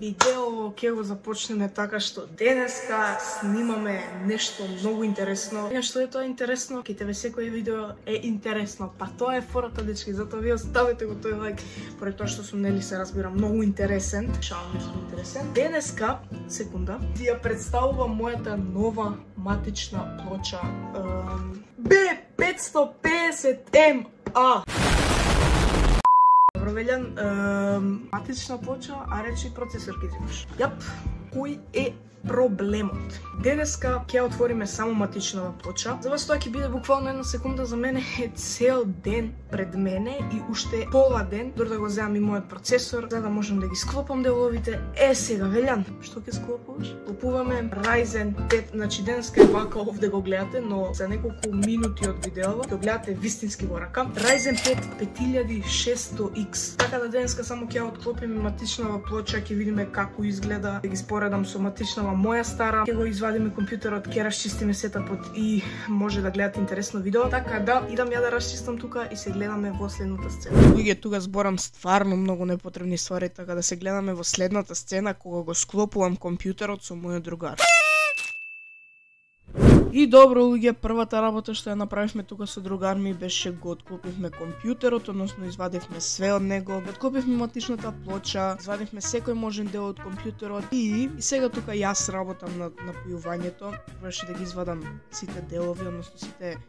Идео ќе го започнеме така што денеска снимаме нешто многу интересно. Што е тоа интересно? Ке тебе секој видео е интересно. Па тоа е фората, дечки, затоа вие оставете го тој лайк. Поради тоа што сум, нели, се разбира, многу интересен. Шалам, нешто интересен. Денеска, секунда, ти ја представувам мојата нова матична плоча. B550MA. Добро, Велјан, матична плоча, а речи процесор ке земеш. Јап, кој е проблемот? Денеска ќе отвориме само матичнава плоча. За вас тоа ќе биде буквално една секунда, за мене е цел ден пред мене и уште пола ден дори да го земам и мојот процесор, за да можам да ги склопам деловите. Сега, Велјан, што ќе склопуваш? Купуваме Ryzen 5, значи денеска е вака, овде го гледате, но за неколку минути од видеото ќе гледате вистински во рака. Ryzen 5 5600X. Така да денеска само ќе отклопиме матичнава плоча, ќе видиме како изгледа, ќе ги споредам со матичнава моја стара, ќе го извадиме компјутерот, ќе расчистиме сетапот и може да гледате интересно видео. Така да идам ја да расчистам тука и се гледаме во следната сцена. Луѓе, тука зборам стварно многу непотребни ствари, така да се гледаме во следната сцена кога го склопувам компјутерот со мојот другар. И добро, луѓе, првата работа што ја направивме тука со другар ми беше го отклопивме компјутерот, односно извадивме све од него, отклопивме матичната плоча, извадивме секој можен дел од компјутерот и сега тука јас работам на напојувањето. Требаше да ги извадам сите делови, односно сите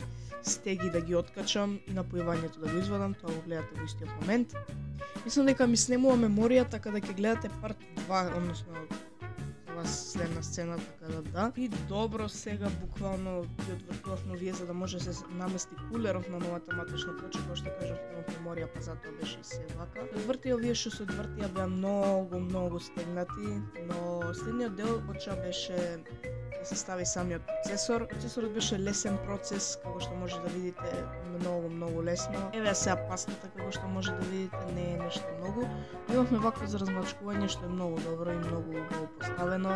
стеги да ги откачам и напојувањето да го извадам, тоа го гледате во истиот момент. Мислам дека ми снемува меморија, така да ќе гледате парт 2, односно следна сцена, така да. И добро, сега буквално ги одвртувавме вие за да може да се намести кулеров на новата матична плоча, кој што кажав, немав меморија, па затоа беше и се вака. Одвртија овие што се одвртија беа многу стегнати, но следниот дел плоча беше да се стави самиот процесор. Процесорот беше лесен процес, како што може да видите, многу лесно. Еве сега пастата, како што може да видите, не е нешто многу. Имавме вака за размачкување што е многу добро и многу убаво поставено.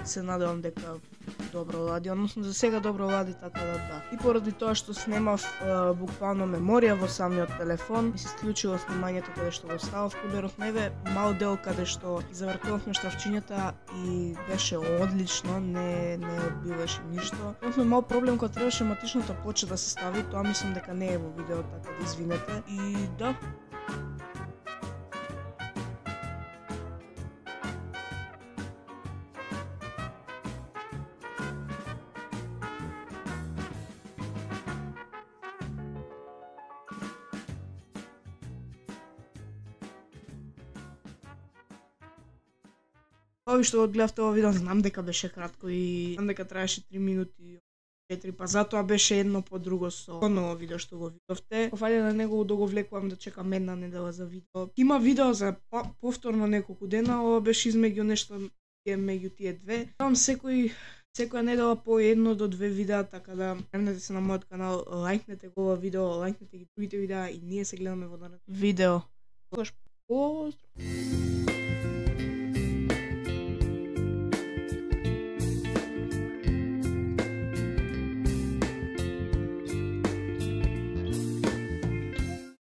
Се надевам дека добро лади, односно за сега добро лади, така да. И поради тоа што снимав буквално меморија во самиот телефон, ми се исклучило снимањето каде што го ставав кулеров, неве мал дел каде што завртувавме штрафчињата и беше одлично, не билеше ништо. Имавме мал проблем кога требаше матичната плоча да се стави, тоа мислам дека не е во видео, така да извинете. И да. Ови што го гледавте ова видео, знам дека беше кратко и знам дека траеше 3 минути 4, па затоа беше едно по друго со ново видео што го видовте. Офајде на него да го влекувам да чекам една недела за видео. Има видео за повторно неколку дена, ова беше измеѓу нешто меѓу тие две. Давам секоја недела по 1 до 2 видеа, така да премнете се на мојот канал, лајкнете го ова видео, лајкнете ги другите видеа и ние се гледаме во наредно видео. Поздрав!